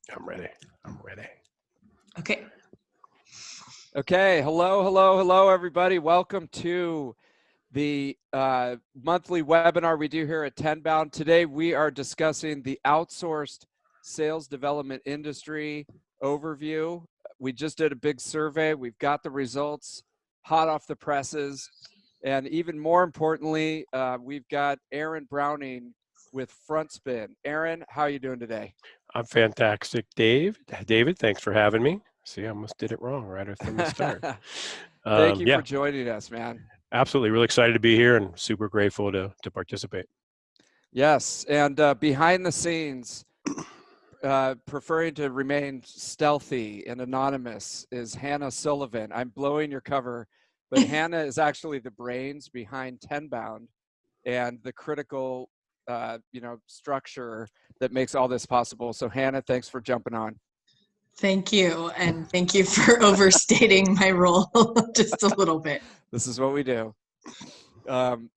I'm ready. I'm ready. Okay. Okay. Hello, everybody. Welcome to the monthly webinar we do here at Tenbound. Today, we are discussing the outsourced sales development industry overview. We just did a big survey. We've got the results hot off the presses. And even more importantly, we've got Aaron Browning with Frontspin. Aaron, how are you doing today? I'm fantastic, Dave. David, thanks for having me. See, I almost did it wrong right from the start. Thank you Yeah, for joining us, man. absolutely. Really excited to be here and super grateful to participate. Yes, and behind the scenes, preferring to remain stealthy and anonymous is Hannah Sullivan. I'm blowing your cover, but Hannah is actually the brains behind Tenbound and the critical, structure that makes all this possible. So Hannah, thanks for jumping on. Thank you. And thank you for overstating my role just a little bit. This is what we do.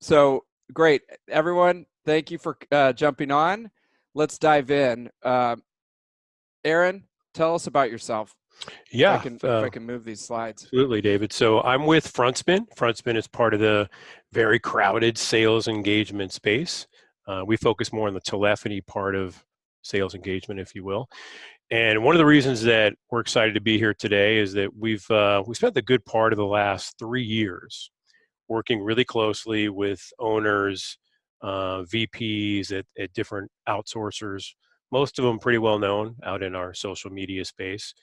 So great. Everyone, thank you for jumping on. Let's dive in. Aaron, tell us about yourself. Yeah, if I can move these slides. Absolutely, David. So I'm with Frontspin. Frontspin is part of the very crowded sales engagement space. We focus more on the telephony part of sales engagement, if you will. And one of the reasons that we're excited to be here today is that we spent the good part of the last 3 years working really closely with owners, VPs at different outsourcers, most of them pretty well known out in our social media space.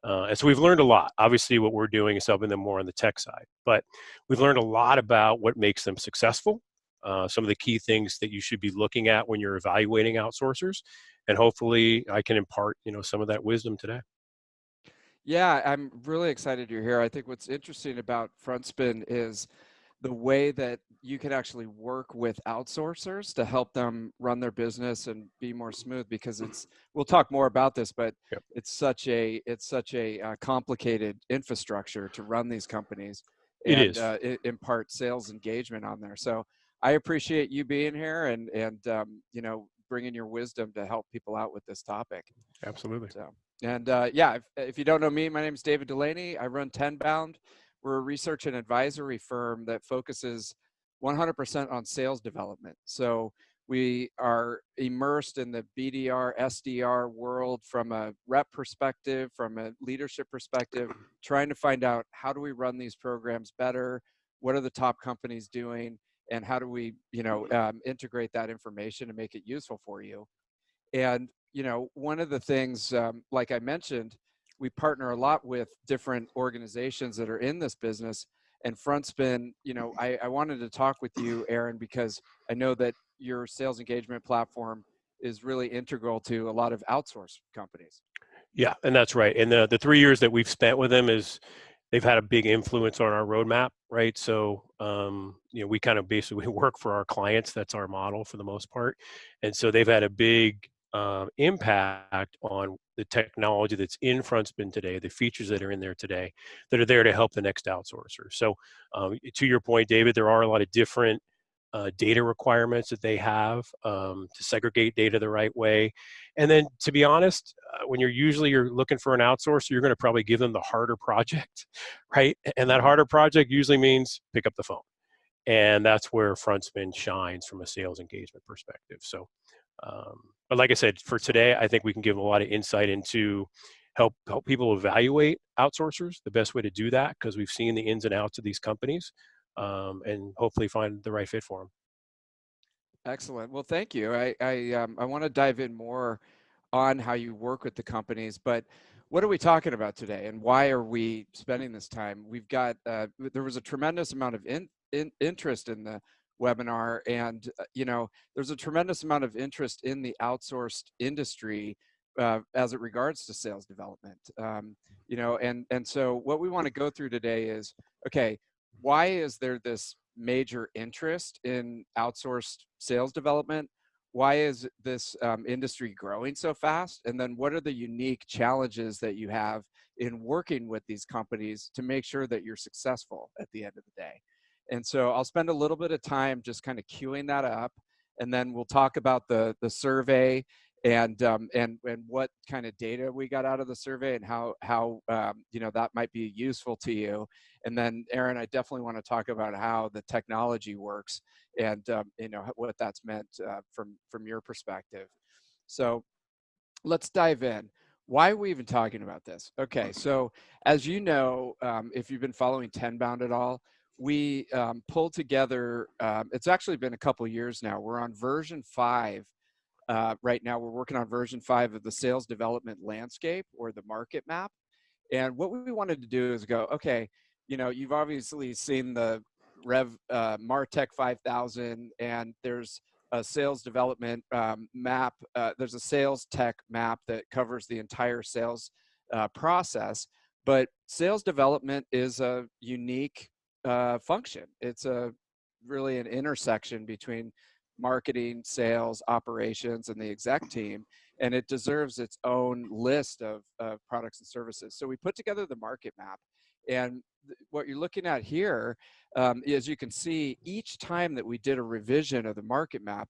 And so we've learned a lot. Obviously, what we're doing is helping them more on the tech side, but we've learned a lot about what makes them successful, some of the key things that you should be looking at when you're evaluating outsourcers, and hopefully I can impart, some of that wisdom today. Yeah, I'm really excited you're here. I think what's interesting about Frontspin is the way that you can actually work with outsourcers to help them run their business and be more smooth, because we'll talk more about this, but Yep. it's such a complicated infrastructure to run these companies It and is. impart sales engagement on there. So I appreciate you being here and bringing your wisdom to help people out with this topic. Absolutely. So, and if you don't know me, my name is David Delaney. I run Tenbound. We're a research and advisory firm that focuses 100% on sales development. So we are immersed in the BDR, SDR world from a rep perspective, from a leadership perspective, trying to find out how do we run these programs better, what are the top companies doing, and how do we, integrate that information and make it useful for you. And, one of the things, like I mentioned, we partner a lot with different organizations that are in this business. And Frontspin, I wanted to talk with you, Aaron, because I know that your sales engagement platform is really integral to a lot of outsourced companies. Yeah, and that's right. And the 3 years that we've spent with them they've had a big influence on our roadmap, right? So, we kind of basically work for our clients. That's our model for the most part. And so they've had a big impact on the technology that's in Frontspin today, the features that are in there today that are there to help the next outsourcer. So to your point, David, there are a lot of different data requirements that they have to segregate data the right way. And then, to be honest, when you're looking for an outsourcer, you're going to probably give them the harder project, right? And that harder project usually means pick up the phone. And that's where Frontspin shines from a sales engagement perspective. So, but like I said, for today, I think we can give a lot of insight into help people evaluate outsourcers, the best way to do that, because we've seen the ins and outs of these companies, and hopefully find the right fit for them. Excellent. Well, thank you. I want to dive in more on how you work with the companies, but what are we talking about today, and why are we spending this time? We've got there was a tremendous amount of interest in the webinar, and there's a tremendous amount of interest in the outsourced industry as it regards to sales development. And so what we want to go through today is, okay, why is there this major interest in outsourced sales development? Why is this industry growing so fast? And then what are the unique challenges that you have in working with these companies to make sure that you're successful at the end of the day? And so I'll spend a little bit of time just kind of queuing that up, and then we'll talk about the survey and what kind of data we got out of the survey and how that might be useful to you. And then Aaron, I definitely want to talk about how the technology works and what that's meant from your perspective. So let's dive in. Why are we even talking about this? Okay, so as you know, if you've been following Tenbound at all, we pulled together, it's actually been a couple years now. We're on version 5 right now. We're working on version 5 of the sales development landscape, or the market map. And what we wanted to do is go, okay, you've obviously seen the MarTech 5000, and there's a sales development map. There's a sales tech map that covers the entire sales process. But sales development is a unique function. It's really an intersection between marketing, sales, operations, and the exec team, and it deserves its own list of products and services. So we put together the market map, and what you're looking at here, as you can see, each time that we did a revision of the market map,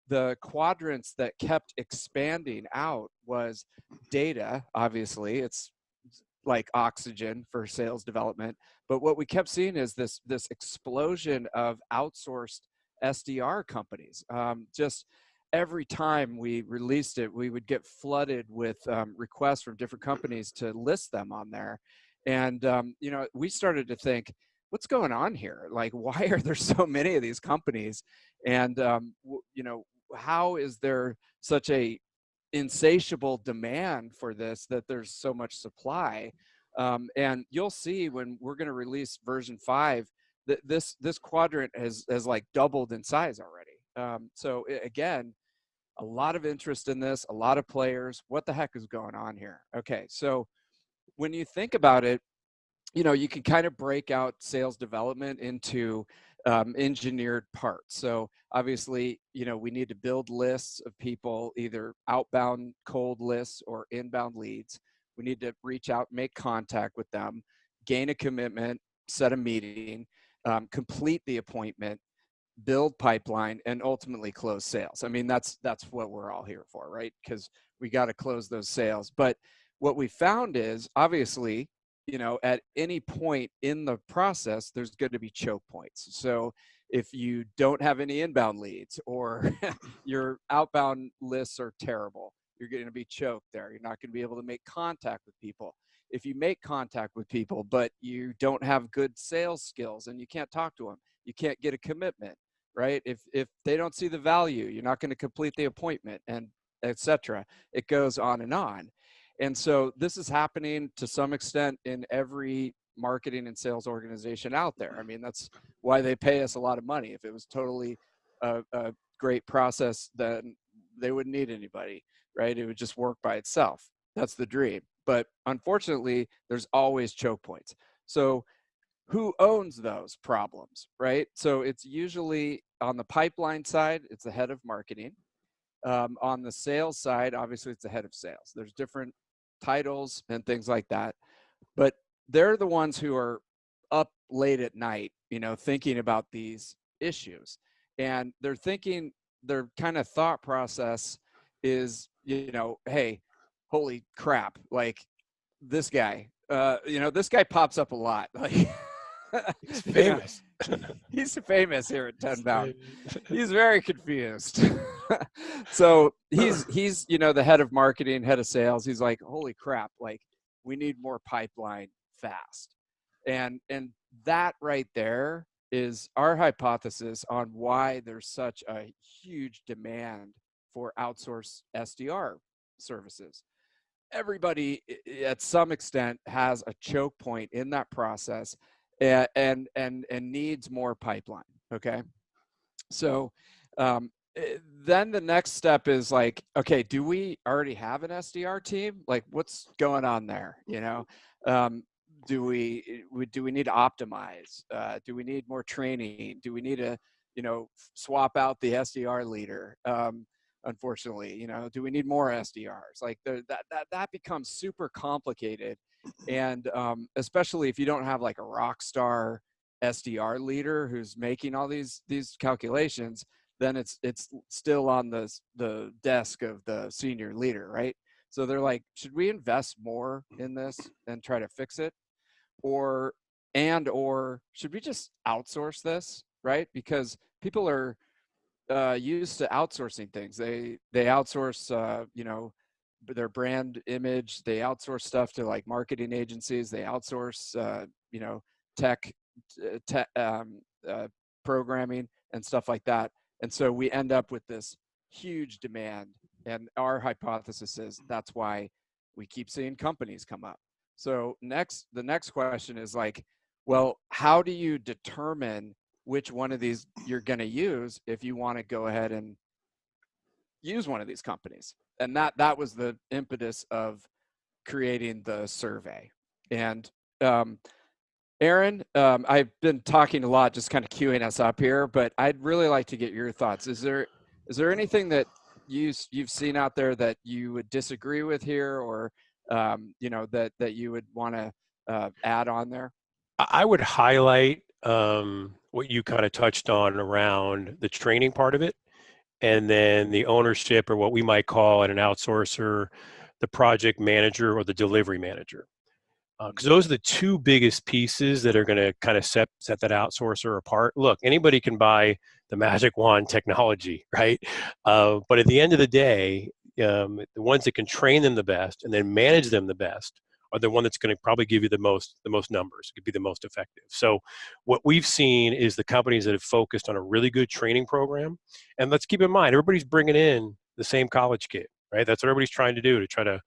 the quadrants that kept expanding out was data. Obviously, it's like oxygen for sales development. But what we kept seeing is this explosion of outsourced SDR companies. Just every time we released it, we would get flooded with requests from different companies to list them on there. And, we started to think, what's going on here? Like, why are there so many of these companies? And, how is there such a insatiable demand for this that there's so much supply? And you'll see when we're going to release version 5 that this quadrant has like doubled in size already. So again, a lot of interest in this, a lot of players. What the heck is going on here? Okay, so when you think about it, you can kind of break out sales development into engineered parts. So obviously, we need to build lists of people, either outbound cold lists or inbound leads. We need to reach out, make contact with them, gain a commitment, set a meeting, complete the appointment, build pipeline, and ultimately close sales. I mean, that's what we're all here for, right? Because we got to close those sales. But what we found is, obviously, at any point in the process, there's going to be choke points. So if you don't have any inbound leads, or your outbound lists are terrible, you're going to be choked there. You're not going to be able to make contact with people. If you make contact with people, but you don't have good sales skills and you can't talk to them, you can't get a commitment, right? If they don't see the value, you're not going to complete the appointment, and etc. It goes on and on. And so this is happening to some extent in every marketing and sales organization out there. I mean, that's why they pay us a lot of money. If it was totally a great process, then they wouldn't need anybody, right? It would just work by itself. That's the dream. But unfortunately, there's always choke points. So who owns those problems, right? So it's usually on the pipeline side, it's the head of marketing. On the sales side, obviously, it's the head of sales. There's different titles and things like that, but they're the ones who are up late at night, thinking about these issues. And they're thinking, their kind of thought process is, hey, holy crap, like this guy, this guy pops up a lot. Like, He's famous. He's famous here at Tenbound. He's very confused. So he's the head of marketing, head of sales. He's like, holy crap, like we need more pipeline fast. And that right there is our hypothesis on why there's such a huge demand for outsourced SDR services. Everybody at some extent has a choke point in that process and needs more pipeline. Okay. So then the next step is like, okay, do we already have an SDR team? Like, what's going on there? Do we need to optimize? Do we need more training? Do we need to, swap out the SDR leader? Unfortunately, do we need more SDRs? Like that becomes super complicated. And especially if you don't have like a rock star SDR leader who's making all these calculations, then it's still on the desk of the senior leader, right? So they're like, should we invest more in this and try to fix it? Or should we just outsource this, right? Because people are used to outsourcing things. They outsource, their brand image. They outsource stuff to like marketing agencies. They outsource, tech, tech programming and stuff like that. And so we end up with this huge demand. And our hypothesis is that's why we keep seeing companies come up. So the next question is like, well, how do you determine which one of these you're going to use if you want to go ahead and use one of these companies? And that was the impetus of creating the survey. And Aaron, I've been talking a lot, just kind of queuing us up here, but I'd really like to get your thoughts. Is there anything that you've seen out there that you would disagree with here, or that you would want to add on there? I would highlight what you kind of touched on around the training part of it, and then the ownership, or what we might call at an outsourcer, the project manager or the delivery manager. Because those are the two biggest pieces that are going to kind of set that outsourcer apart. Look, anybody can buy the magic wand technology, right? But at the end of the day, the ones that can train them the best and then manage them the best are the one that's going to probably give you the most numbers. It could be the most effective. So what we've seen is the companies that have focused on a really good training program. And let's keep in mind, everybody's bringing in the same college kid, right? That's what everybody's trying to try to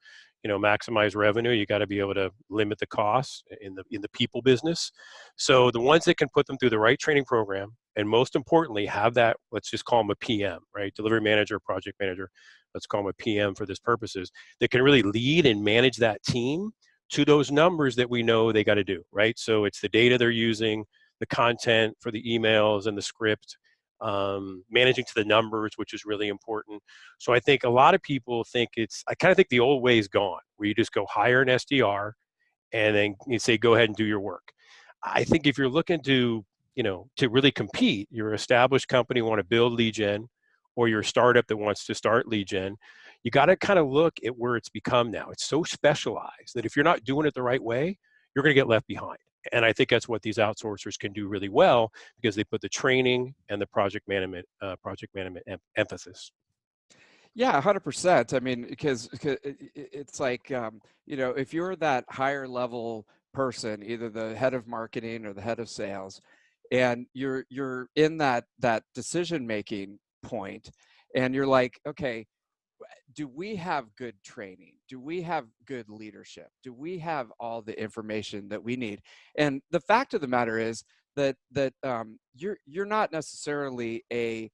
maximize revenue. You got to be able to limit the costs in the people business. So the ones that can put them through the right training program, and most importantly, have that, let's just call them a PM, right? Delivery manager, project manager, let's call them a PM for this purposes, that can really lead and manage that team to those numbers that we know they got to do, right? So it's the data they're using, the content for the emails and the script, managing to the numbers, which is really important. So I think a lot of people think I kind of think the old way is gone, where you just go hire an SDR and then you say, go ahead and do your work. I think if you're looking to really compete, you're an established company, want to build lead gen, or you're a startup that wants to start lead gen, you got to kind of look at where it's become now. It's so specialized that if you're not doing it the right way, you're going to get left behind. And I think that's what these outsourcers can do really well, because they put the training and the project management emphasis. Yeah, 100%. I mean, because it's like, if you're that higher level person, either the head of marketing or the head of sales, and you're in that decision making point, and you're like, okay, do we have good training? Do we have good leadership? Do we have all the information that we need? And the fact of the matter is that you're not necessarily a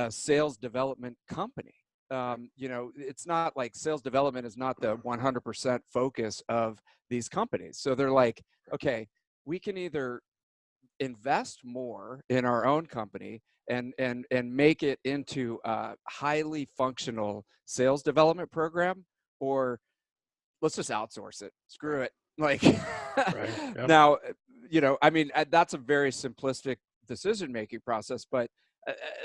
sales development company. It's not like sales development is not the 100% focus of these companies. So they're like, okay, we can either invest more in our own company and make it into a highly functional sales development program, or let's just outsource it. Screw it. Like, Right. Yep. Now, I mean, that's a very simplistic decision-making process, but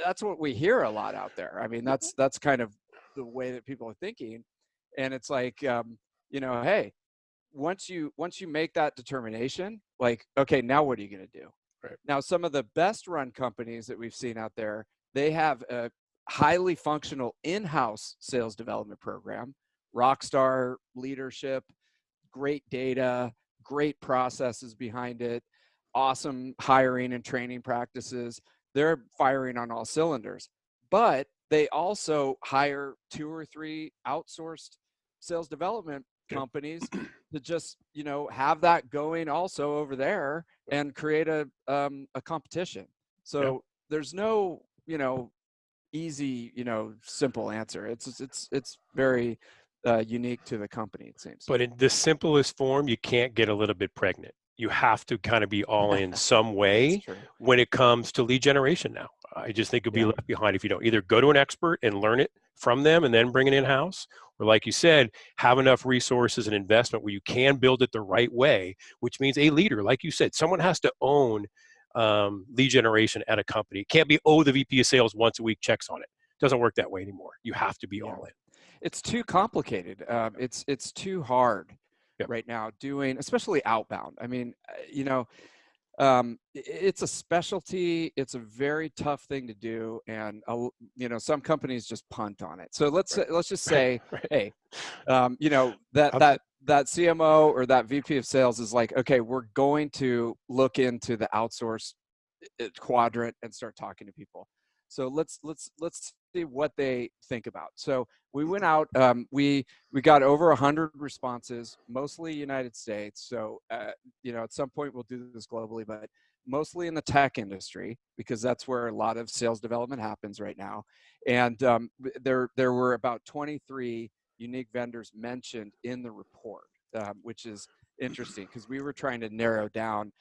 that's what we hear a lot out there. I mean, that's kind of the way that people are thinking. And it's like, hey, once you make that determination, like, okay, now what are you going to do? Right. Now, some of the best run companies that we've seen out there, they have a highly functional in-house sales development program, rockstar leadership, great data, great processes behind it, awesome hiring and training practices. They're firing on all cylinders, but they also hire 2 or 3 outsourced sales development companies to just, have that going also over there and create a competition. So there's no, easy, simple answer. It's very unique to the company, it seems. But in the simplest form, you can't get a little bit pregnant. You have to kind of be all in some way when it comes to lead generation now. I just think you'll be left behind if you don't either go to an expert and learn it from them and then bring it in-house, or like you said, have enough resources and investment where you can build it the right way, which means a leader, like you said, someone has to own lead generation at a company. It can't be, oh, the VP of sales once a week checks on it. It doesn't work that way anymore. You have to be all in. It's too complicated. It's too hard Yep. right now doing, especially outbound. I mean, it's a specialty. It's a very tough thing to do, and some companies just punt on it. So let's just say, Right. hey, that CMO or that VP of sales is like, okay, we're going to look into the outsourced quadrant and start talking to people. So let's see what they think about. So we went out. We got over 100 responses, mostly United States. So at some point we'll do this globally, but mostly in the tech industry, because that's where a lot of sales development happens right now. And there were about 23 unique vendors mentioned in the report, which is interesting because we were trying to narrow down,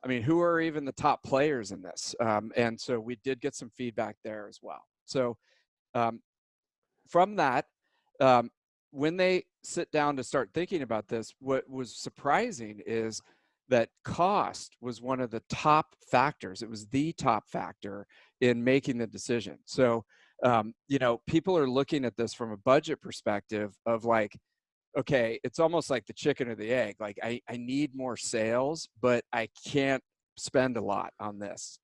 I mean, who are even the top players in this? And so we did get some feedback there as well. So from that, when they sit down to start thinking about this, what was surprising is that cost was one of the top factors. It was the top factor in making the decision. So, people are looking at this from a budget perspective of like, okay, it's almost like the chicken or the egg. Like I need more sales, but I can't spend a lot on this.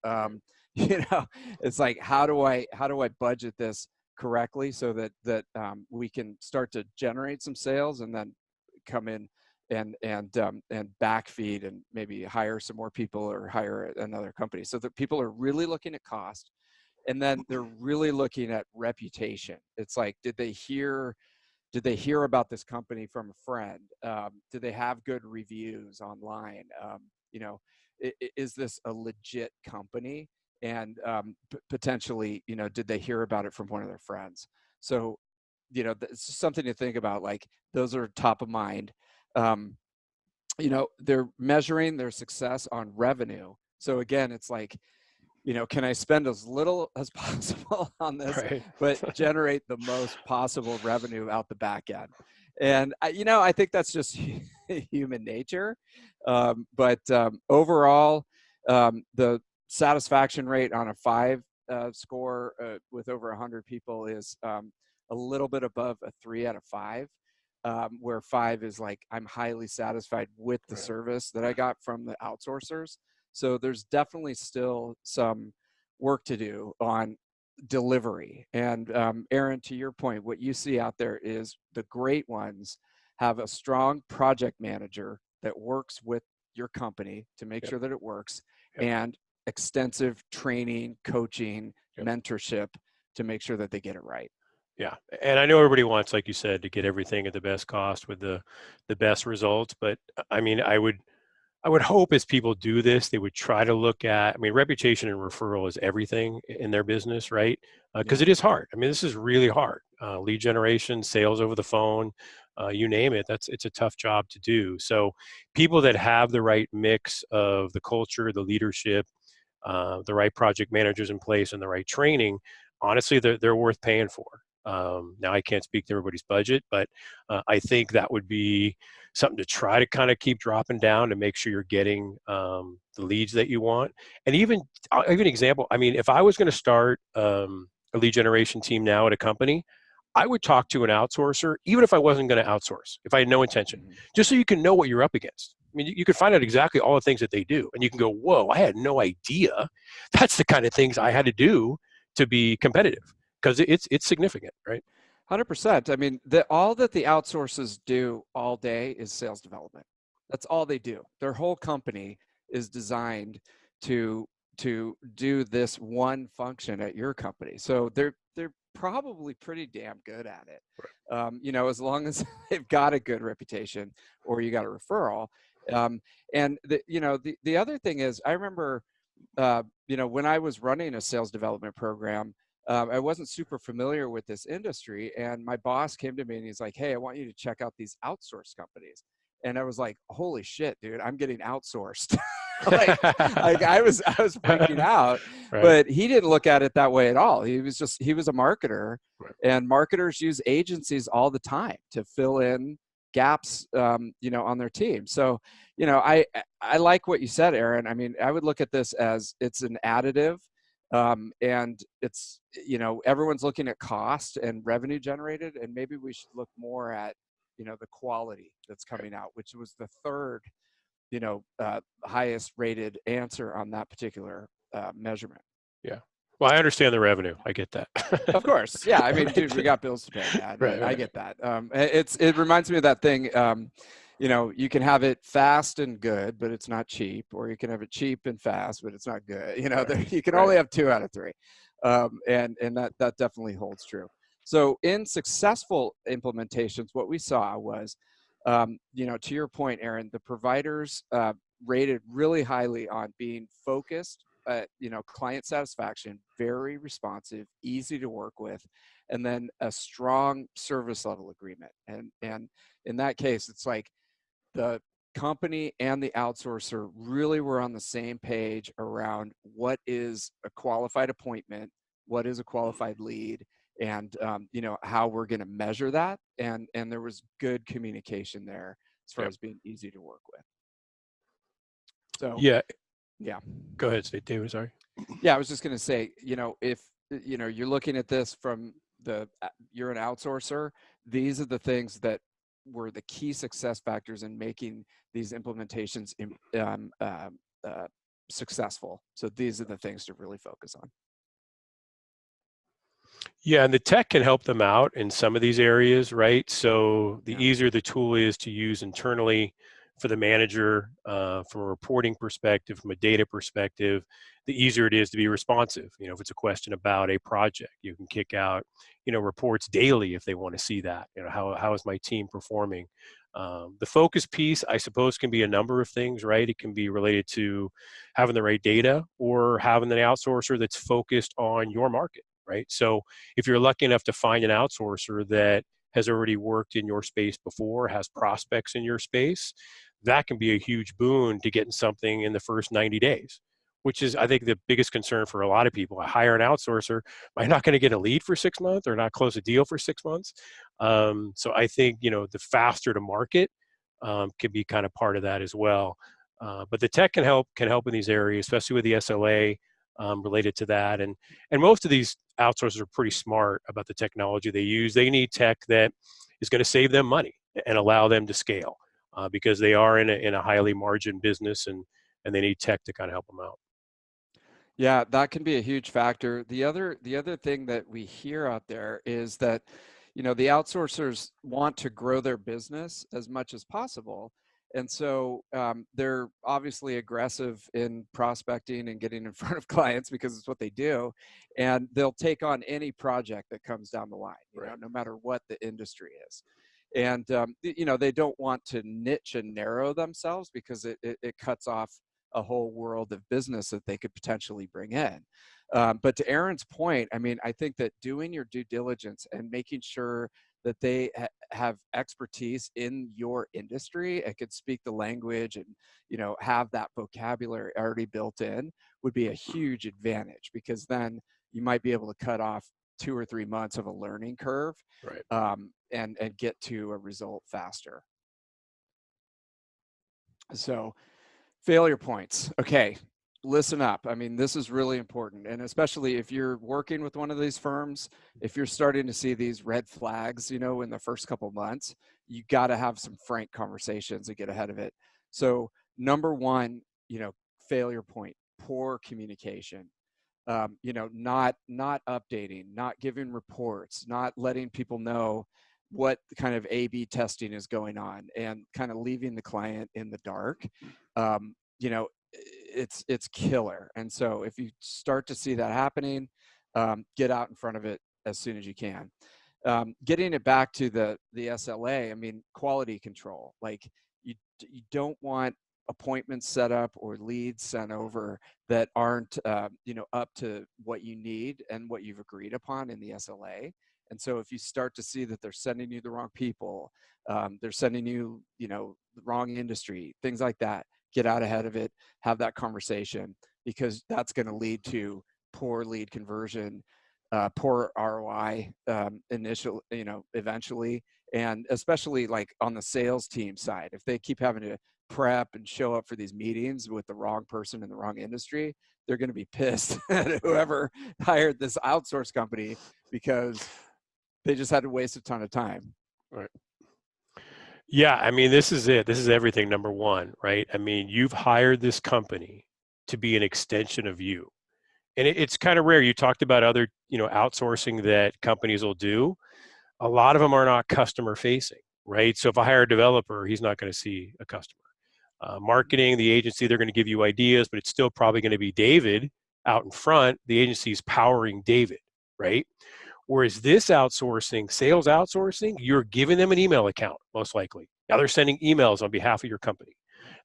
It's like, how do I budget this correctly so that we can start to generate some sales and then come in and backfeed and maybe hire some more people or hire another company. So that people are really looking at cost, and then they're really looking at reputation. It's like, did they hear about this company from a friend? Do they have good reviews online? Is this a legit company? And potentially, did they hear about it from one of their friends? So, it's just something to think about. Like, those are top of mind. They're measuring their success on revenue. So again, it's like, can I spend as little as possible on this, Right. but generate the most possible revenue out the back end? And, I think that's just human nature. But overall, the satisfaction rate on a 5 score with over 100 people is a little bit above a 3 out of 5, where 5 is like, I'm highly satisfied with the service that I got from the outsourcers. So there's definitely still some work to do on delivery. And Aaron, to your point, what you see out there is the great ones have a strong project manager that works with your company to make sure that it works, and extensive training, coaching, mentorship to make sure that they get it right. Yeah. And I know everybody wants, like you said, to get everything at the best cost with the best results. But I mean, I would hope as people do this, they would try to look at, I mean, reputation and referral is everything in their business, right? Because it is hard. I mean, this is really hard. Lead generation, sales over the phone, you name it. It's a tough job to do. So people that have the right mix of the culture, the leadership, the right project managers in place, and the right training, honestly, they're worth paying for. Now I can't speak to everybody's budget, but I think that would be something to try to kind of keep dropping down to make sure you're getting the leads that you want. And I'll give you an example. I mean, if I was going to start a lead generation team now at a company, I would talk to an outsourcer, even if I wasn't going to outsource, if I had no intention, just so you can know what you're up against. I mean, you can find out exactly all the things that they do, and you can go, whoa, I had no idea. That's the kind of things I had to do to be competitive, because it's significant, right? 100%. I mean, all that the outsources do all day is sales development. That's all they do. Their whole company is designed to do this one function at your company. So they're probably pretty damn good at it. Right. As long as they've got a good reputation or you got a referral. And the other thing is, I remember, when I was running a sales development program, I wasn't super familiar with this industry, and my boss came to me and he's like, "Hey, I want you to check out these outsourced companies." And I was like, "Holy shit, dude, I'm getting outsourced." like I was freaking out, Right. But he didn't look at it that way at all. He was a marketer, right. And marketers use agencies all the time to fill in gaps, you know, on their team. So, you know, I like what you said, Aaron. I mean, I would look at this as it's an additive, and it's, you know, everyone's looking at cost and revenue generated, and maybe we should look more at, you know, the quality that's coming out, which was the third, you know, highest rated answer on that particular measurement. Yeah. Well, I understand the revenue. I get that. Of course. Yeah. I mean, dude, we got bills to pay, man. Right, I right. get that. It reminds me of that thing. You know, you can have it fast and good, but it's not cheap, or you can have it cheap and fast, but it's not good. You know, Right, you can right. only have 2 out of 3. And that definitely holds true. So in successful implementations, what we saw was, you know, to your point, Aaron, the providers rated really highly on being focused, you know, client satisfaction, very responsive, easy to work with, and then a strong service level agreement. And in that case, it's like the company and the outsourcer really were on the same page around what is a qualified appointment, what is a qualified lead, and you know, how we're going to measure that. And there was good communication there as far Yep. as being easy to work with. So Yeah. yeah. Go ahead, David. Sorry. Yeah, I was just going to say, you know, if, you know, you're looking at this from you're an outsourcer, these are the things that were the key success factors in making these implementations successful. So these are the things to really focus on. Yeah, and the tech can help them out in some of these areas, right? So the Yeah. easier the tool is to use internally for the manager, from a reporting perspective, from a data perspective, the easier it is to be responsive. You know, if it's a question about a project, you can kick out, you know, reports daily if they want to see that. You know, how is my team performing? The focus piece, I suppose, can be a number of things, right? It can be related to having the right data or having an outsourcer that's focused on your market, right? So if you're lucky enough to find an outsourcer that has already worked in your space before, has prospects in your space, that can be a huge boon to getting something in the first 90 days, which is, I think, the biggest concern for a lot of people. I hire an outsourcer, am I not going to get a lead for 6 months or not close a deal for 6 months? So I think, you know, the faster to market can be kind of part of that as well. But the tech can help in these areas, especially with the SLA related to that. And most of these outsourcers are pretty smart about the technology they use. They need tech that is going to save them money and allow them to scale, because they are in a highly margin business, and they need tech to kind of help them out. Yeah, that can be a huge factor. The other thing that we hear out there is that, you know, the outsourcers want to grow their business as much as possible. And so they're obviously aggressive in prospecting and getting in front of clients because it's what they do. And they'll take on any project that comes down the line, you know, no matter what the industry is. And, you know, they don't want to niche and narrow themselves because it cuts off a whole world of business that they could potentially bring in. But to Aaron's point, I mean, I think that doing your due diligence and making sure that they have expertise in your industry and could speak the language and, you know, have that vocabulary already built in would be a huge advantage, because then you might be able to cut off 2 or 3 months of a learning curve, Right. and get to a result faster. So failure points. Okay, listen up. I mean, this is really important. And especially if you're working with one of these firms, if you're starting to see these red flags, you know, in the first couple of months, you got to have some frank conversations and get ahead of it. So number one, you know, failure point, poor communication. You know, not updating, not giving reports, not letting people know what kind of A/B testing is going on, and kind of leaving the client in the dark. You know, it's killer. And so if you start to see that happening, get out in front of it as soon as you can. Getting it back to the SLA, I mean, quality control. Like you don't want appointments set up or leads sent over that aren't you know, up to what you need and what you've agreed upon in the SLA. And so if you start to see that they're sending you the wrong people, they're sending you, you know, the wrong industry, things like that, get out ahead of it, have that conversation, because that's going to lead to poor lead conversion, poor ROI, initial, you know, eventually, And especially like on the sales team side, if they keep having to prep and show up for these meetings with the wrong person in the wrong industry, they're going to be pissed at whoever hired this outsource company because they just had to waste a ton of time. Right. Yeah, I mean, this is it. This is everything, number one, right? I mean, you've hired this company to be an extension of you. And it's kind of rare. You talked about other, outsourcing that companies will do. A lot of them are not customer facing, right? So if I hire a developer, he's not going to see a customer. Marketing, the agency, they're going to give you ideas, but it's still probably going to be David out in front. The agency's powering David, right? Whereas this outsourcing, sales outsourcing, you're giving them an email account, most likely. Now they're sending emails on behalf of your company.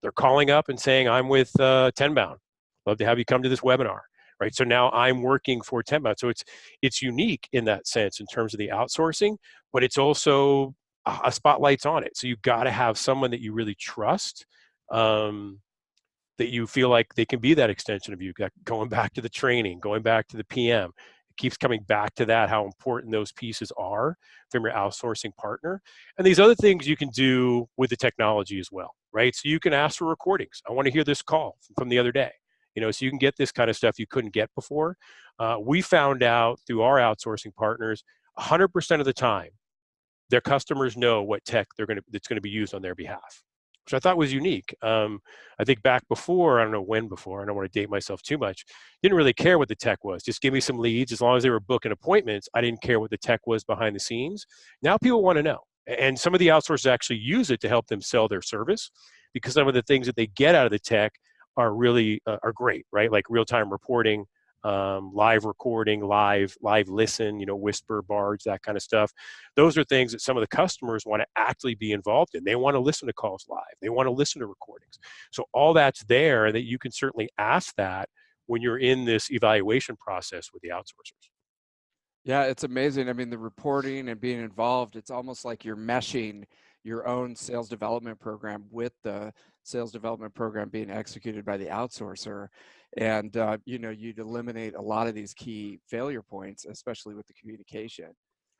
They're calling up and saying, I'm with Tenbound. Love to have you come to this webinar, right? So now I'm working for Tenbound. So it's unique in that sense in terms of the outsourcing, but it's also a spotlight's on it. So you've got to have someone that you really trust, that you feel like they can be that extension of you, going back to the training, going back to the PM. Keeps coming back to that, how important those pieces are from your outsourcing partner. And these other things you can do with the technology as well, right? So you can ask for recordings. I want to hear this call from the other day, so you can get this kind of stuff you couldn't get before. We found out through our outsourcing partners, 100% of the time, their customers know what tech that's going to be used on their behalf, which I thought was unique. I think back before, I don't know when before, I don't want to date myself too much, didn't really care what the tech was. Just give me some leads. As long as they were booking appointments, I didn't care what the tech was behind the scenes. Now people want to know. And some of the outsourcers actually use it to help them sell their service, because some of the things that they get out of the tech are really are great, right? Like real-time reporting, live recording, live listen, whisper, barge, that kind of stuff. Those are things that some of the customers want to actually be involved in. They want to listen to calls live. They want to listen to recordings. So all that's there, that you can certainly ask that when you're in this evaluation process with the outsourcers. Yeah, it's amazing. I mean, the reporting and being involved, it's almost like you're meshing your own sales development program with the sales development program being executed by the outsourcer. And, you'd eliminate a lot of these key failure points, especially with the communication.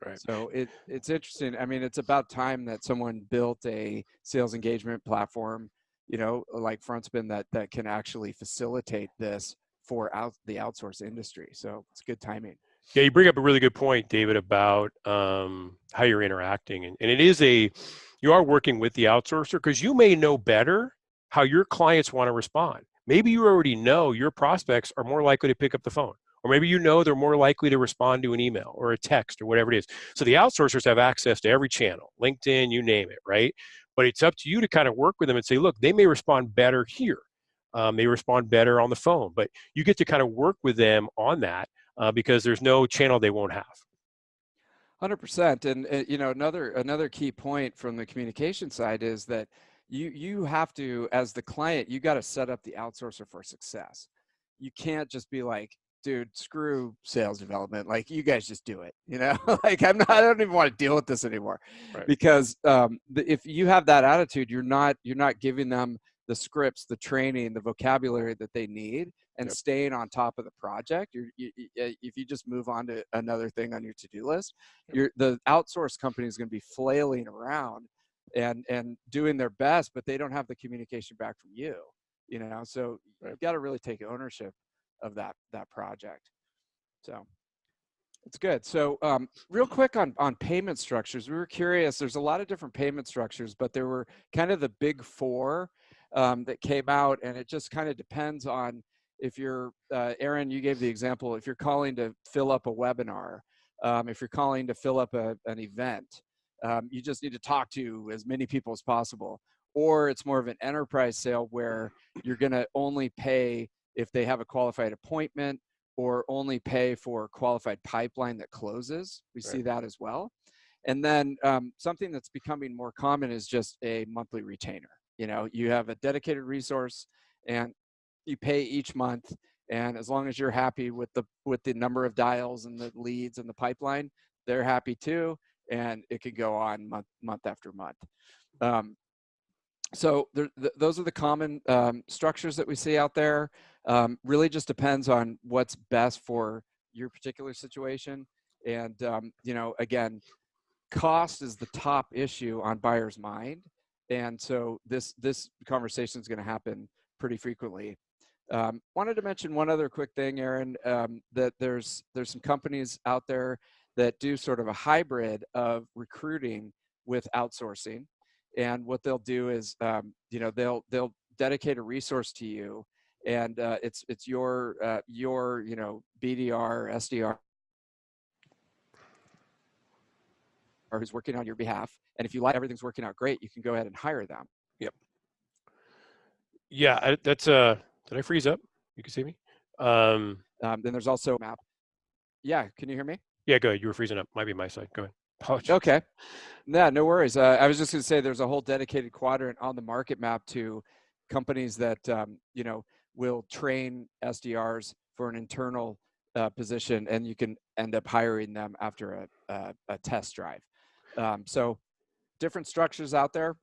Right. So it's interesting. I mean, it's about time that someone built a sales engagement platform, like Frontspin, that can actually facilitate this for the outsource industry. So it's good timing. Yeah, you bring up a really good point, David, about how you're interacting. And it is you are working with the outsourcer, because you may know better how your clients want to respond. Maybe you already know your prospects are more likely to pick up the phone, or maybe they're more likely to respond to an email or a text or whatever it is. So the outsourcers have access to every channel, LinkedIn, you name it, right? But it's up to you to kind of work with them and say, look, they may respond better here. They respond better on the phone, but you get to kind of work with them on that. Because there's no channel they won't have. 100%. And another key point from the communication side is that you have to, as the client, you got to set up the outsourcer for success. You can't just be like, dude, screw sales development. Like, you guys just do it. Like, I don't even want to deal with this anymore. Right. Because if you have that attitude, you're not giving them the scripts, the training, the vocabulary that they need, and staying on top of the project. If you just move on to another thing on your to-do list, the outsourced company is going to be flailing around and doing their best, but they don't have the communication back from you. So you've got to really take ownership of that project. So it's good. So real quick on payment structures, we were curious. There's a lot of different payment structures, but there were kind of the big four that came out, and it just kind of depends on if you're, Aaron, you gave the example, if you're calling to fill up a webinar, if you're calling to fill up an event, you just need to talk to as many people as possible. Or it's more of an enterprise sale where you're going to only pay if they have a qualified appointment, or only pay for qualified pipeline that closes. We see that as well. And then something that's becoming more common is just a monthly retainer. You have a dedicated resource and you pay each month, and as long as you're happy with the number of dials and the leads and the pipeline, they're happy too, and it could go on month after month. So those are the common structures that we see out there. Really just depends on what's best for your particular situation. And again, cost is the top issue on buyers' mind. And so this conversation is going to happen pretty frequently. Wanted to mention one other quick thing, Aaron, that there's some companies out there that do sort of a hybrid of recruiting with outsourcing. And what they'll do is, they'll dedicate a resource to you, and it's your BDR, SDR, or who's working on your behalf. And if you like everything's working out great, you can go ahead and hire them. Yep. Yeah, that's did I freeze up? You can see me? Then there's also a map. Yeah, can you hear me? Yeah, go ahead. You were freezing up. Might be my side. Go ahead. Apologies. Okay. Yeah, no worries. I was just going to say there's a whole dedicated quadrant on the market map to companies that, will train SDRs for an internal position, and you can end up hiring them after a test drive. So different structures out there.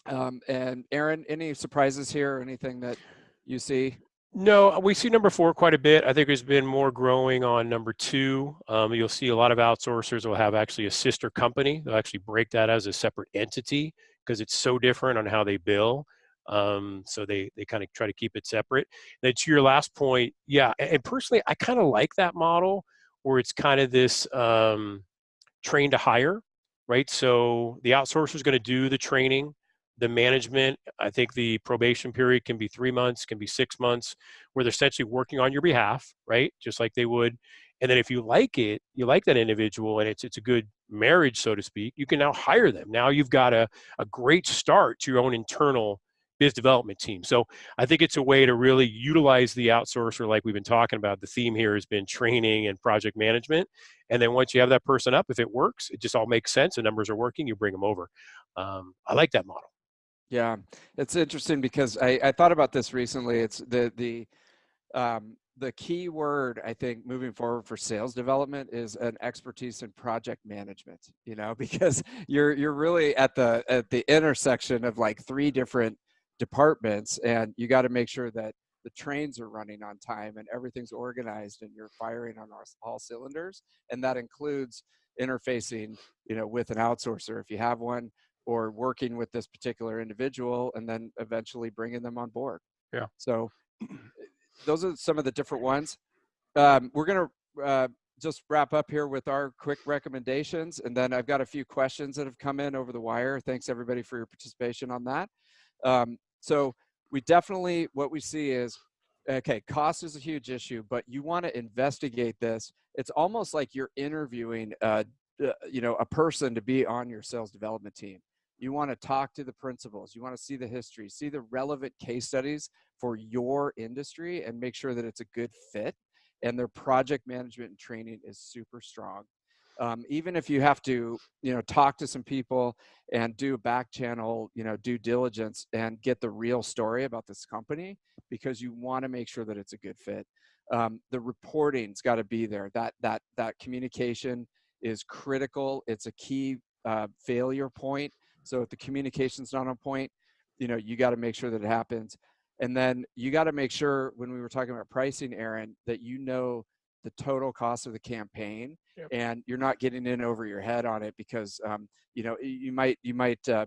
And Aaron, any surprises here or anything that you see? No, we see number 4 quite a bit. I think there's been more growing on number 2. You'll see a lot of outsourcers will have actually a sister company. They'll actually break that as a separate entity because it's so different on how they bill. So they kind of try to keep it separate. Then to your last point, yeah, and personally, I kind of like that model where it's kind of this train to hire, right? So the outsourcer is going to do the training. The management, I think the probation period can be 3 months, can be 6 months, where they're essentially working on your behalf, right? Just like they would. And then if you like it, you like that individual, and it's a good marriage, so to speak, you can now hire them. Now you've got a great start to your own internal biz development team. So I think it's a way to really utilize the outsourcer, like we've been talking about. The theme here has been training and project management. And then once you have that person up, if it works, it just all makes sense, the numbers are working, you bring them over. I like that model. Yeah, it's interesting because I thought about this recently. It's the key word, I think, moving forward for sales development is an expertise in project management, because you're really at the intersection of like 3 different departments, and you got to make sure that the trains are running on time and everything's organized and you're firing on all cylinders. And that includes interfacing, with an outsourcer if you have one, or working with this particular individual and then eventually bringing them on board. Yeah. So those are some of the different ones. We're going to just wrap up here with our quick recommendations. And then I've got a few questions that have come in over the wire. Thanks everybody for your participation on that. So we definitely, what we see is, okay, cost is a huge issue, but you want to investigate this. It's almost like you're interviewing, a person to be on your sales development team. You want to talk to the principals. You want to see the history, see the relevant case studies for your industry, and make sure that it's a good fit. And their project management and training is super strong. Even if you have to, talk to some people and do back channel, due diligence and get the real story about this company, because you want to make sure that it's a good fit. The reporting's got to be there. That communication is critical. It's a key failure point. So if the communication's not on point, you got to make sure that it happens. And then you got to make sure, when we were talking about pricing, Aaron, that the total cost of the campaign. Yep. And you're not getting in over your head on it, because you might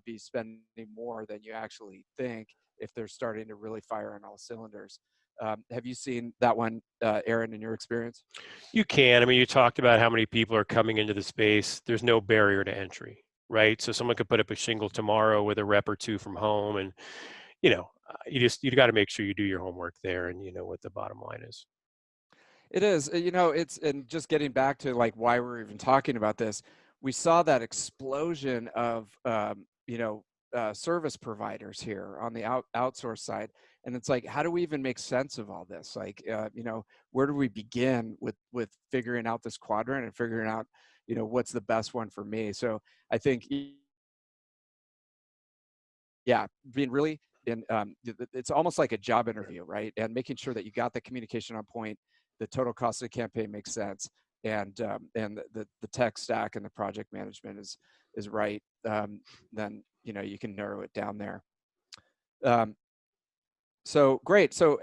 be spending more than you actually think if they're starting to really fire on all cylinders. Have you seen that one, Aaron, in your experience? You can. I mean, you talked about how many people are coming into the space. There's no barrier to entry, right? So someone could put up a shingle tomorrow with a rep or 2 from home, and you got to make sure you do your homework there, and you know what the bottom line is. It is, and just getting back to like why we're even talking about this, we saw that explosion of, service providers here on the outsource side. And it's like, how do we even make sense of all this? Like, where do we begin with figuring out this quadrant and figuring out, what's the best one for me? So I think, yeah, being really it's almost like a job interview, right? And making sure that you got the communication on point, the total cost of the campaign makes sense, and the tech stack and the project management is right. Then you can narrow it down there. So great. So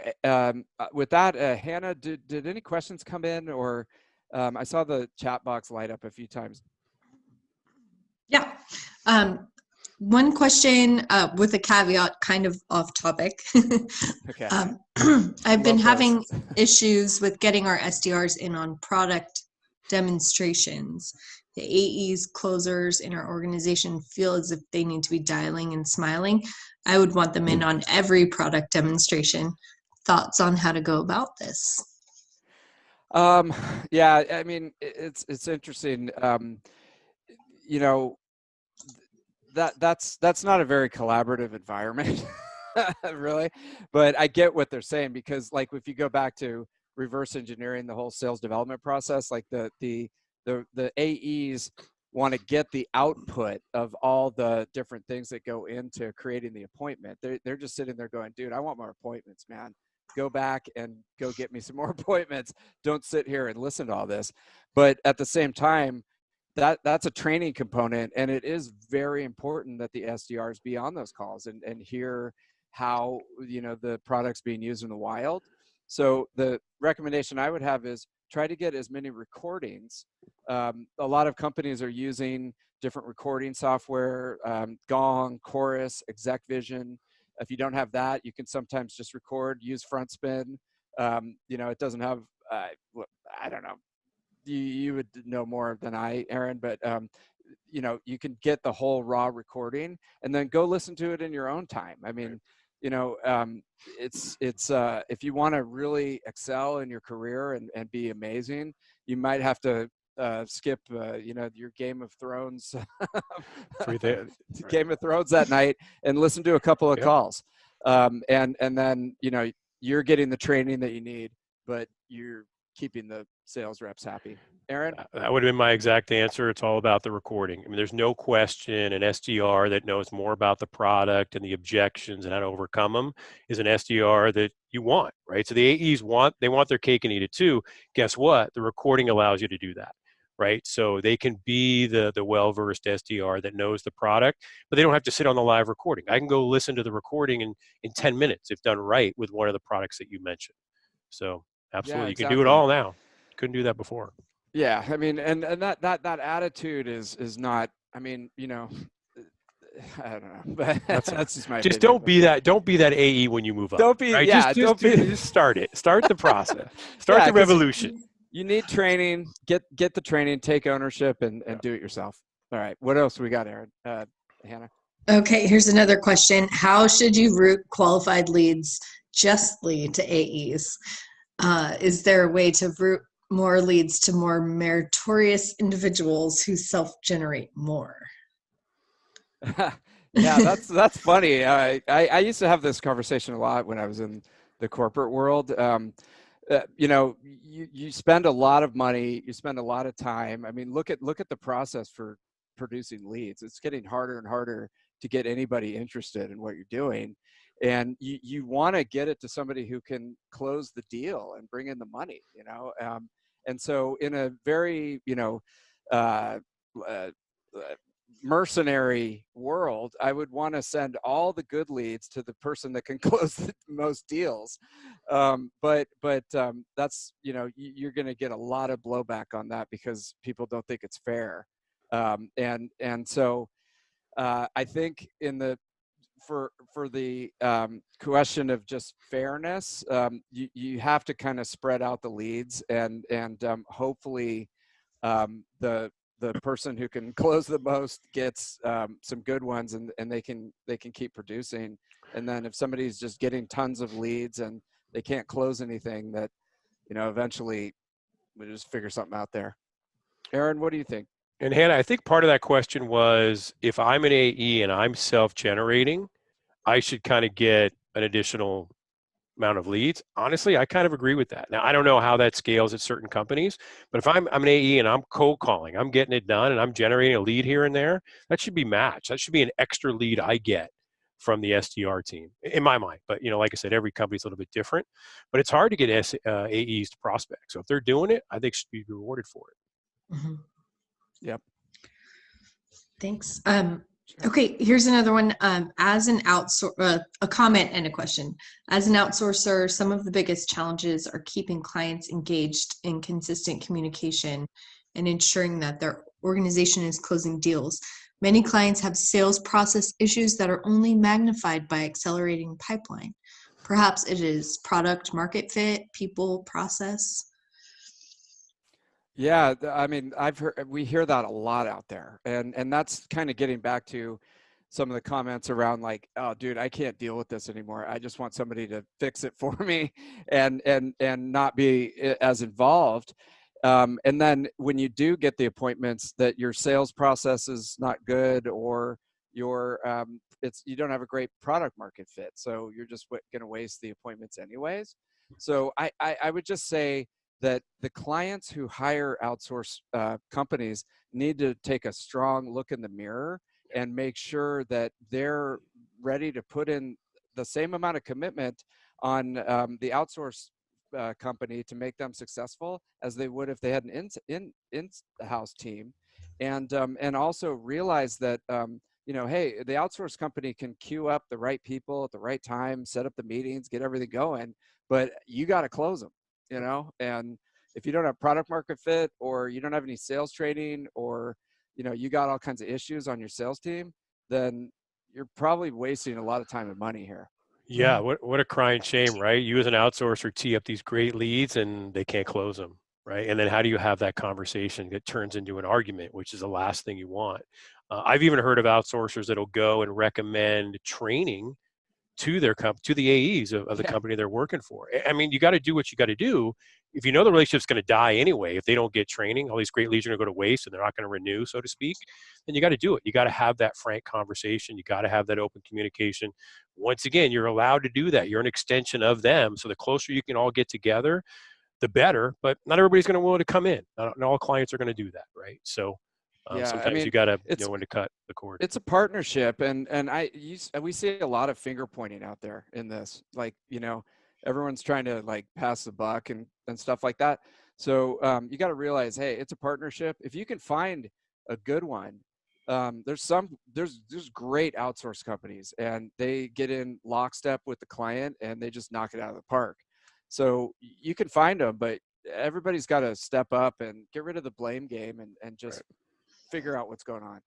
with that, Hannah, did any questions come in, or I saw the chat box light up a few times. Yeah. One question with a caveat, kind of off topic. Okay. I've been Love having those. issues with getting our SDRs in on product demonstrations. The AEs, closers in our organization feel as if they need to be dialing and smiling. I would want them in on every product demonstration. Thoughts on how to go about this? Yeah, I mean, it's interesting. You know, that's not a very collaborative environment, really. But I get what they're saying, because like if you go back to reverse engineering the whole sales development process, like the AEs want to get the output of all the different things that go into creating the appointment. They're just sitting there going, dude, I want more appointments, man. Go back and go get me some more appointments. Don't sit here and listen to all this. But at the same time, that's a training component, and it is very important that the SDRs be on those calls and hear how, you know, the product's being used in the wild. So the recommendation I would have is try to get as many recordings. A lot of companies are using different recording software, Gong, Chorus, ExecVision. If you don't have that, you can sometimes just record, use Frontspin. You know, it doesn't have, I don't know, you would know more than I, Aaron, but you know, you can get the whole raw recording and then go listen to it in your own time. I mean, you know, it's if you want to really excel in your career and be amazing, you might have to skip, you know, your Game of Thrones, Game of Thrones that night and listen to a couple of calls. And then, you know, you're getting the training that you need, but you're keeping the sales reps happy. Aaron? That would have been my exact answer. It's all about the recording. I mean, there's no question an SDR that knows more about the product and the objections and how to overcome them is an SDR that you want, right? So the AEs want their cake and eat it too. Guess what? The recording allows you to do that, right? So they can be the well-versed SDR that knows the product, but they don't have to sit on the live recording. I can go listen to the recording in 10 minutes if done right with one of the products that you mentioned. So absolutely, Yeah, you can do it exactly. all now. Couldn't do that before. Yeah, I mean, and that attitude is not. I mean, you know, I don't know, but that's just my Just opinion. don't be that AE when you move up. Don't be, right? yeah, Just start it. Start the process. Start yeah, the 'cause revolution. you need training. Get the training. Take ownership and do it yourself. All right, what else we got, Aaron? Hannah. Okay, here's another question. How should you route qualified leads justly to AEs? Is there a way to route more leads to more meritorious individuals who self-generate more? Yeah, that's funny. I used to have this conversation a lot when I was in the corporate world. You know, you spend a lot of money, you spend a lot of time. I mean, look at the process for producing leads. It's getting harder and harder to get anybody interested in what you're doing, and you want to get it to somebody who can close the deal and bring in the money. You know, and so in a very, you know, uh, uh, mercenary world, I would want to send all the good leads to the person that can close the most deals. But that's, you know, you're going to get a lot of blowback on that because people don't think it's fair. And so I think in the for the question of just fairness, you have to kind of spread out the leads and hopefully the person who can close the most gets some good ones, and they can keep producing. And then if somebody's just getting tons of leads and they can't close anything, that, you know, eventually we just figure something out there. Aaron, what do you think? And Hannah, I think part of that question was if I'm an AE and I'm self-generating, I should kind of get an additional amount of leads. Honestly, I kind of agree with that. Now, I don't know how that scales at certain companies, but if I'm an AE and I'm cold calling, I'm getting it done and I'm generating a lead here and there, that should be matched. That should be an extra lead I get from the SDR team in my mind. But, you know, like I said, every company's a little bit different, but it's hard to get AEs to prospect. So if they're doing it, I think should be rewarded for it. Mm-hmm. Yep. Thanks. Okay, here's another one. As an a comment and a question. As an outsourcer, some of the biggest challenges are keeping clients engaged in consistent communication and ensuring that their organization is closing deals. Many clients have sales process issues that are only magnified by accelerating pipeline. Perhaps it is product market fit, people, process. Yeah, I mean, we hear that a lot out there, and that's kind of getting back to some of the comments around like, oh, dude, I can't deal with this anymore. I just want somebody to fix it for me, and not be as involved. And then when you do get the appointments, that your sales process is not good, or you don't have a great product market fit, so you're just going to waste the appointments anyways. So I would just say that the clients who hire outsourced companies need to take a strong look in the mirror and make sure that they're ready to put in the same amount of commitment on the outsourced company to make them successful as they would if they had an in-house team, and also realize that hey, the outsourced company can queue up the right people at the right time, set up the meetings, get everything going, but you got to close them. And if you don't have product market fit, or you don't have any sales training, or you got all kinds of issues on your sales team, then you're probably wasting a lot of time and money here. Yeah, what a crying shame, right? You as an outsourcer tee up these great leads and they can't close them, right? And then how do you have that conversation that turns into an argument, which is the last thing you want? I've even heard of outsourcers that'll go and recommend training to their to the AEs of the company they're working for. I mean, you got to do what you got to do. If you know the relationship's going to die anyway, if they don't get training, all these great leads are going to go to waste and they're not going to renew, so to speak, then you got to do it. You got to have that frank conversation. You got to have that open communication. Once again, you're allowed to do that. You're an extension of them. So the closer you can all get together, the better, but not everybody's going to willing to come in. Not all clients are going to do that, right? So Yeah, I sometimes you mean, got to it's know when to cut the cord. it's a partnership, and we see a lot of finger pointing out there in this. Like, everyone's trying to like pass the buck and stuff like that. So you got to realize, hey, it's a partnership. If you can find a good one, there's great outsource companies, and they get in lockstep with the client and they just knock it out of the park. So you can find them, but everybody's got to step up and get rid of the blame game, and just figure out what's going on.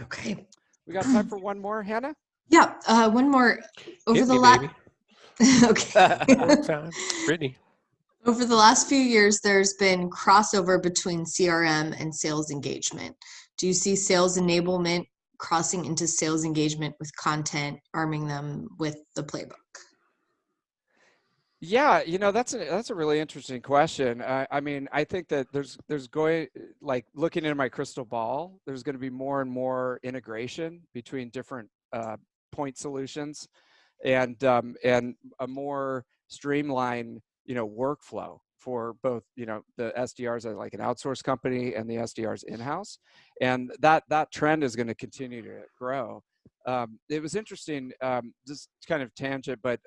Okay. We got time for one more, Hannah? Yeah, one more. Hit me, baby. Okay. Brittany. Over the last few years, there's been crossover between CRM and sales engagement. Do you see sales enablement crossing into sales engagement with content, arming them with the playbook? Yeah, that's a really interesting question. I mean, I think that there's going, like, looking into my crystal ball, there's going to be more and more integration between different point solutions, and a more streamlined workflow for both the SDRs at like an outsourced company and the SDRs in-house, and that trend is going to continue to grow. It was interesting, just kind of tangent, but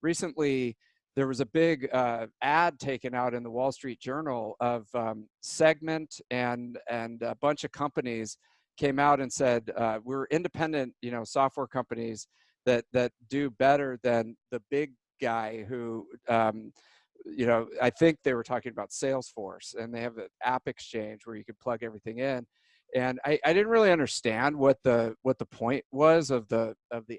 recently there was a big ad taken out in the Wall Street Journal of Segment, and a bunch of companies came out and said, we're independent, software companies that do better than the big guy who, I think they were talking about Salesforce, and they have an app exchange where you could plug everything in. And I didn't really understand what the point was of the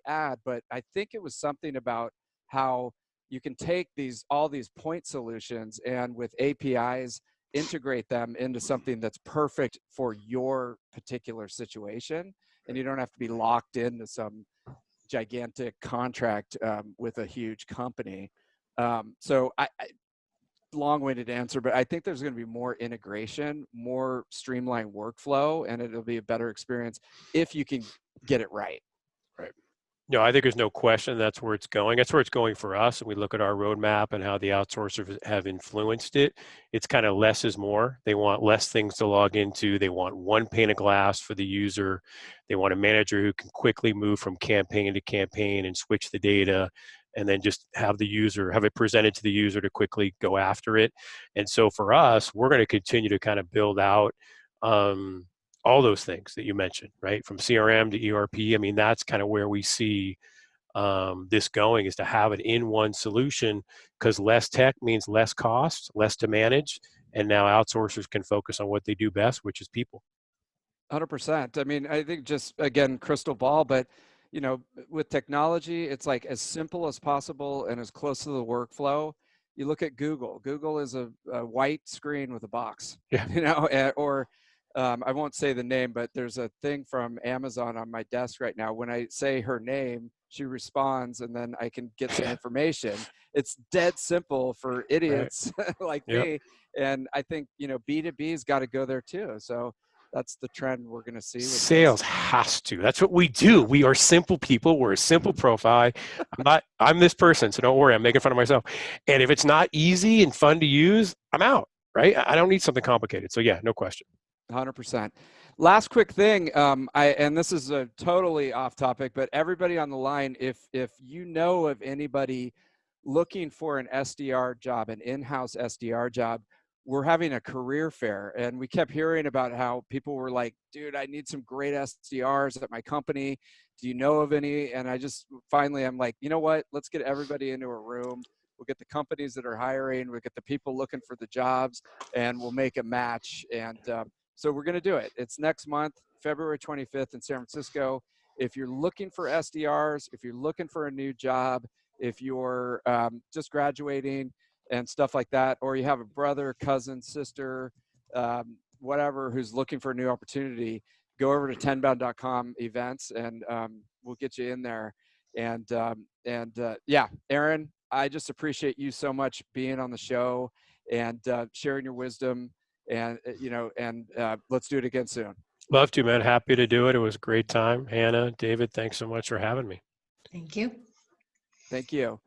ad, but I think it was something about how you can take all these point solutions, and with APIs integrate them into something that's perfect for your particular situation, and you don't have to be locked into some gigantic contract with a huge company. So I long-winded answer, but I think there's going to be more integration, more streamlined workflow, and it'll be a better experience if you can get it right. Right. No, I think there's no question that's where it's going. That's where it's going for us. And we look at our roadmap and how the outsourcers have influenced it. It's kind of less is more. They want less things to log into. They want one pane of glass for the user. They want a manager who can quickly move from campaign to campaign and switch the data, and then just have it presented to the user to quickly go after it. And so for us, we're going to continue to kind of build out all those things that you mentioned, right? From CRM to ERP. I mean, that's kind of where we see this going, is to have it in one solution, because less tech means less cost, less to manage. And now outsourcers can focus on what they do best, which is people. 100%. I mean, I think just, again, crystal ball, but you know, with technology, it's like as simple as possible and as close to the workflow. You look at Google. Google is a white screen with a box, Yeah. you know, or I won't say the name, but there's a thing from Amazon on my desk right now. When I say her name, she responds, and then I can get some information. It's dead simple for Right. idiots like Yep. me. And I think, you know, B2B's got to go there too. So that's the trend we're going to see with Sales this. has to. That's what we do. We are simple people. We're a simple profile. I'm this person, so don't worry. I'm making fun of myself. And if it's not easy and fun to use, I'm out, right? I don't need something complicated. So yeah, no question. 100%. Last quick thing, and this is a totally off topic, but everybody on the line, if you know of anybody looking for an SDR job, an in-house SDR job, we're having a career fair, and we kept hearing about how people were like, dude, I need some great SDRs at my company. Do you know of any? And I just finally, I'm like, you know what? Let's get everybody into a room. We'll get the companies that are hiring. We'll get the people looking for the jobs, and we'll make a match. And so we're going to do it. It's next month, February 25th in San Francisco. If you're looking for SDRs, if you're looking for a new job, if you're just graduating and stuff like that, or you have a brother, cousin, sister, whatever, who's looking for a new opportunity, go over to tenbound.com events, and we'll get you in there. And yeah, Aaron, I just appreciate you so much being on the show and sharing your wisdom. And you know, and let's do it again soon. Love to, man. Happy to do it. It was a great time. Hannah, David, thanks so much for having me. Thank you. Thank you.